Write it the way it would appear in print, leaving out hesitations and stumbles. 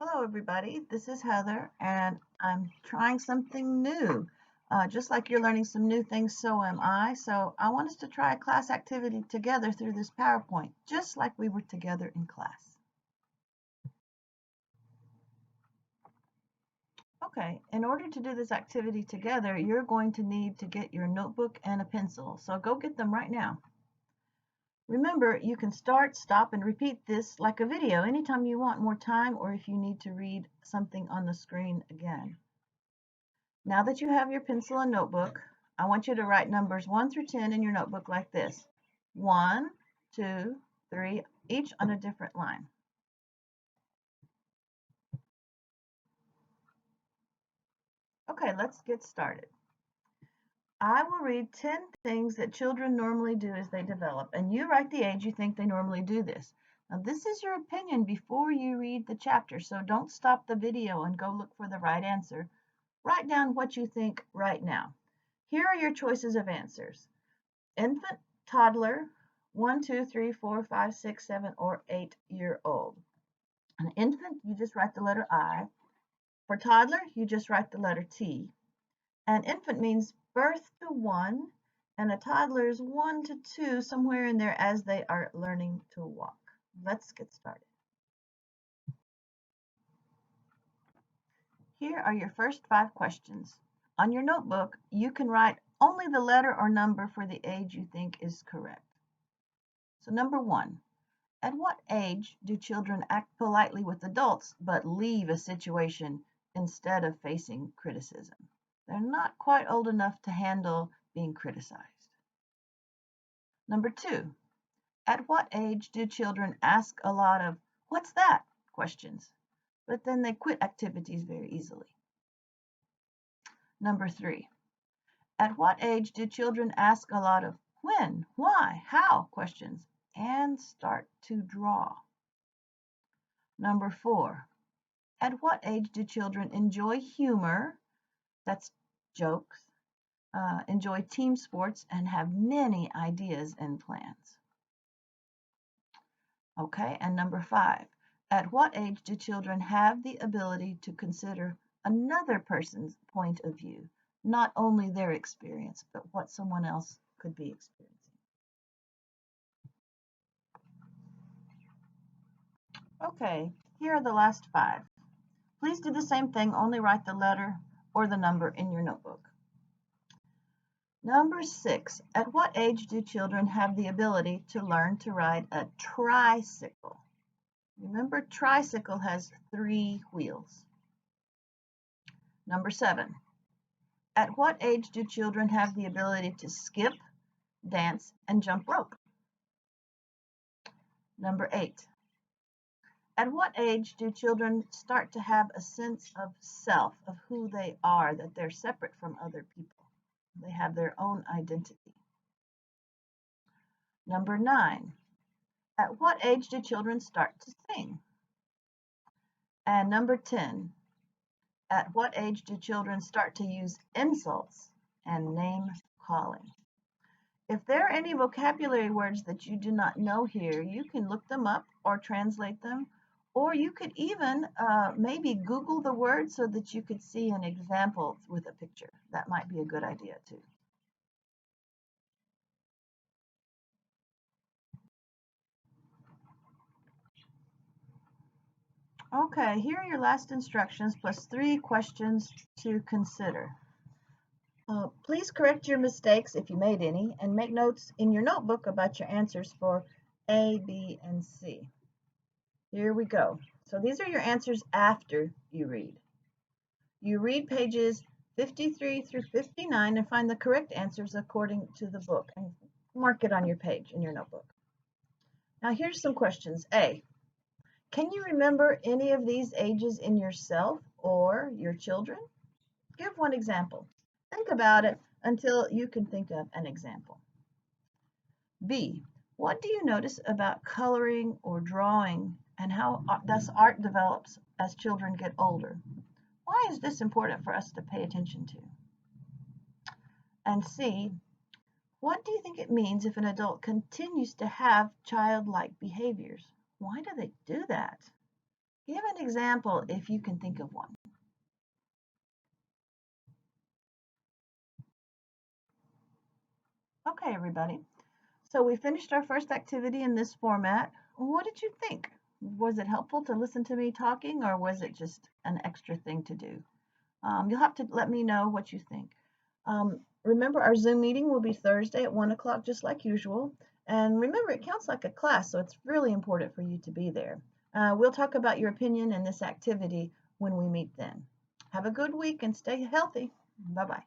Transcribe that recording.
Hello, everybody. This is Heather, and I'm trying something new. Just like you're learning some new things, so am I. So I want us to try a class activity together through this PowerPoint, just like we were together in class. Okay, in order to do this activity together, you're going to need to get your notebook and a pencil. So go get them right now. Remember, you can start, stop, and repeat this like a video anytime you want more time or if you need to read something on the screen again. Now that you have your pencil and notebook, I want you to write numbers 1 through 10 in your notebook like this. 1, 2, 3, each on a different line. Okay, let's get started. I will read 10 things that children normally do as they develop, and you write the age you think they normally do this. Now, this is your opinion before you read the chapter, so don't stop the video and go look for the right answer. Write down what you think right now. Here are your choices of answers. Infant, toddler, 1, 2, 3, 4, 5, 6, 7, or 8-year-old. An infant, you just write the letter I. For toddler, you just write the letter T. An infant means birth to 1, and a toddler is 1 to 2, somewhere in there as they are learning to walk. Let's get started. Here are your first 5 questions. On your notebook, you can write only the letter or number for the age you think is correct. So number 1. At what age do children act politely with adults but leave a situation instead of facing criticism? They're not quite old enough to handle being criticized. Number 2, at what age do children ask a lot of "what's that?" questions, but then they quit activities very easily? Number 3, at what age do children ask a lot of when, why, how questions and start to draw? Number 4, at what age do children enjoy humor, that's jokes, enjoy team sports, and have many ideas and plans? Okay, and number 5, at what age do children have the ability to consider another person's point of view, not only their experience, but what someone else could be experiencing? Okay, here are the last 5. Please do the same thing, only write the letter or the number in your notebook. Number 6, at what age do children have the ability to learn to ride a tricycle? Remember, tricycle has 3 wheels. Number 7, at what age do children have the ability to skip, dance, and jump rope? Number 8, at what age do children start to have a sense of self, of who they are, that they're separate from other people? They have their own identity. Number 9, at what age do children start to sing? And number 10, at what age do children start to use insults and name calling? If there are any vocabulary words that you do not know here, you can look them up or translate them, or you could even maybe Google the word so that you could see an example with a picture. That might be a good idea too. Okay, here are your last instructions plus 3 questions to consider. Please correct your mistakes if you made any and make notes in your notebook about your answers for A, B, and C. Here we go. So these are your answers after you read. You read pages 53 through 59 and find the correct answers according to the book and mark it on your page in your notebook. Now here's some questions. A, can you remember any of these ages in yourself or your children? Give one example. Think about it until you can think of an example. B, what do you notice about coloring or drawing and how thus art develops as children get older? Why is this important for us to pay attention to? And C, what do you think it means if an adult continues to have childlike behaviors? Why do they do that? Give an example if you can think of one. Okay, everybody. So we finished our first activity in this format. What did you think? Was it helpful to listen to me talking, or was it just an extra thing to do? You'll have to let me know what you think. Remember, our Zoom meeting will be Thursday at 1 o'clock, just like usual. And remember, it counts like a class, so it's really important for you to be there. We'll talk about your opinion in this activity when we meet then. Have a good week and stay healthy. Bye-bye.